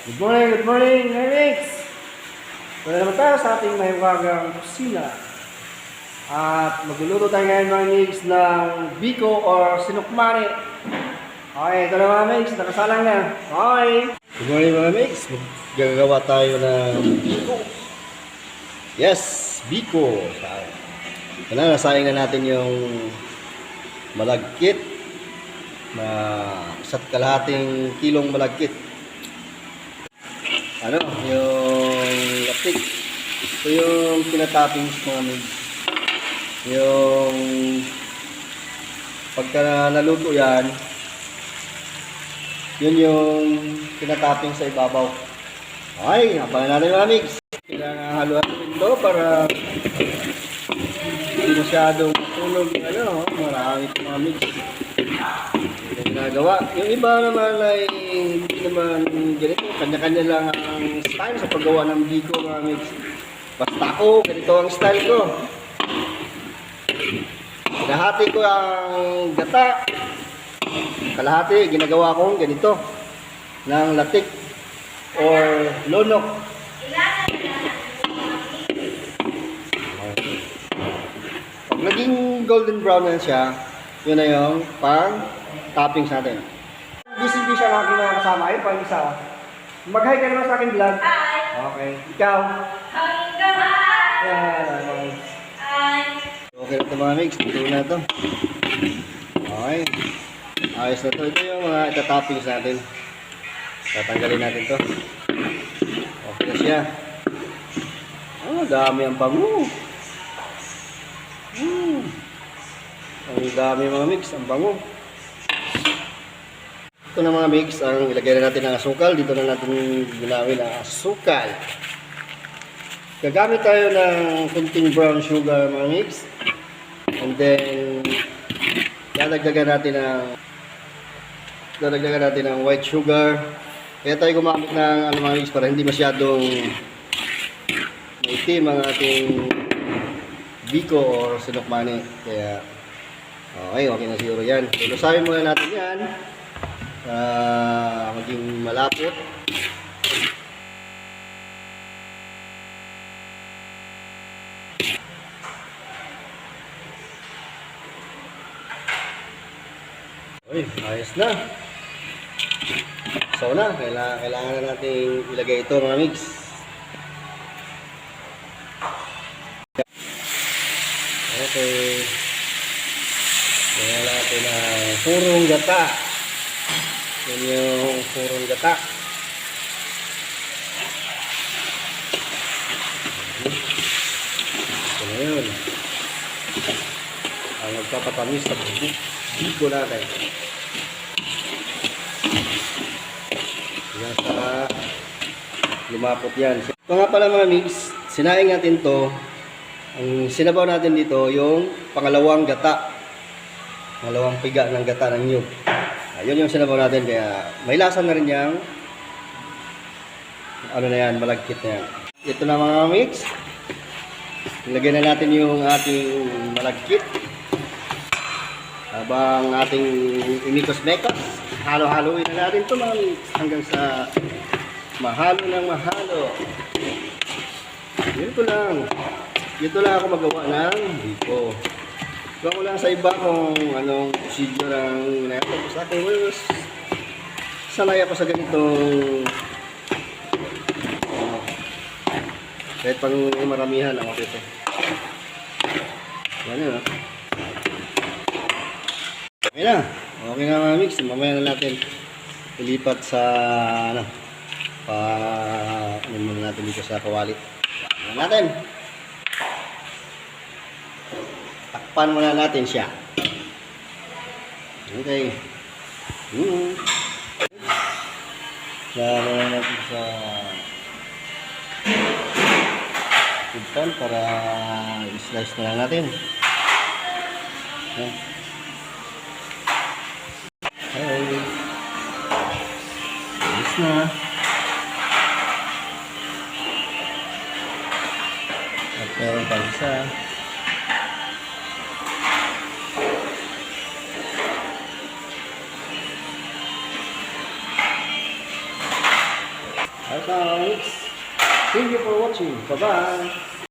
Good morning, Mix! Wala naman tayo sa ating mahiwagang kusina. At magluluto tayo ngayon mga Mix ng biko or sinukmani. Okay, ito na mga Mix, nakasalang na. Okay! Good morning mga Mix, gagawa tayo ng biko. Yes, biko. Ito na, nasayang na natin yung malagkit na 1.5 kilong malagkit. Ano, yung lapik. Ito yung pinatoppings namin. Yung pagka naluto yan, yun yung pinatopping sa ibabaw. Okay, abangan natin mga mix. Kailangan haluan ito para hindi masyadong matulog yung ano, marami itong mga mix. Yung ginagawa. Yung iba naman ay hindi naman ganito. Kanya-kanya lang ang style sa paggawa ng biko mga mix. Basta ako, ganito ang style ko. Kalahati ko ang gata. Kalahati, ginagawa kong ganito. Ng latik or lonok. Pag naging golden brown na siya, yun na yung pang toppings natin. Busy siya ng aking mga kasama. Ayun, pang isa. Mag-hi ka naman sa aking vlog. Hi! Okay. Ikaw? Hi! Yan. Hi! Okay na ito mga mix. Ito na ito. Okay. Ayos na ito. Ito yung mga ita-toppings natin. Tatanggalin natin ito. Okay na siya. Oh, dami ang bango. Ang dami mga mix. Ang bango. Ito na mga mix, ang ilagay na natin ng asukal. Dito na natin ginawin ang asukal. Gagamit tayo ng kunting brown sugar mga mix. And then, dadagdagan natin ng white sugar. Kaya tayo gumamit ng ano mga mix para hindi masyadong maitim ang ating biko or sinukmani. Kaya, okay na siguro yan. Lusahin muna natin yan. Maging malapot. Uy, ayos na. So na, kailangan na natin ilagay ito mga mix. Okay. Kailangan natin ang purong gata. Yan yung purong gata. Ito na yun. Ang magpapatamis sa biko natin. Yan sa lumapot yan. Ito nga pala mga mix, sinaing natin to. Ang sinabaw natin dito yung pangalawang gata. Pangalawang piga ng gata ng nyug. Ayun yung sinabaw natin, kaya may lasa na rin yung ano na yan, malagkit na yan. Ito na mga mix. Ilagay na natin yung ating malagkit. Habang ating imikos-mekos, halo-haloin na natin ito mga mix hanggang sa mahalo ng mahalo. Dito lang ako magawa ng biko. Ikaw ko lang sa iba kung anong procedure ang ginagawa ko sa akin. Sanay ako sa ganitong kahit pang maramihan ako dito. Yan yun. Okay na. Okay na mga mix. Mamaya na natin ilipat sa muna natin dito sa kawali. Ano natin? Takpan muna natin siya. Okay. Lalo na natin sa pan para i-slice na lang natin. Okay. Alis na. At meron pa isa. sa next. Thank you for watching. Bye-bye.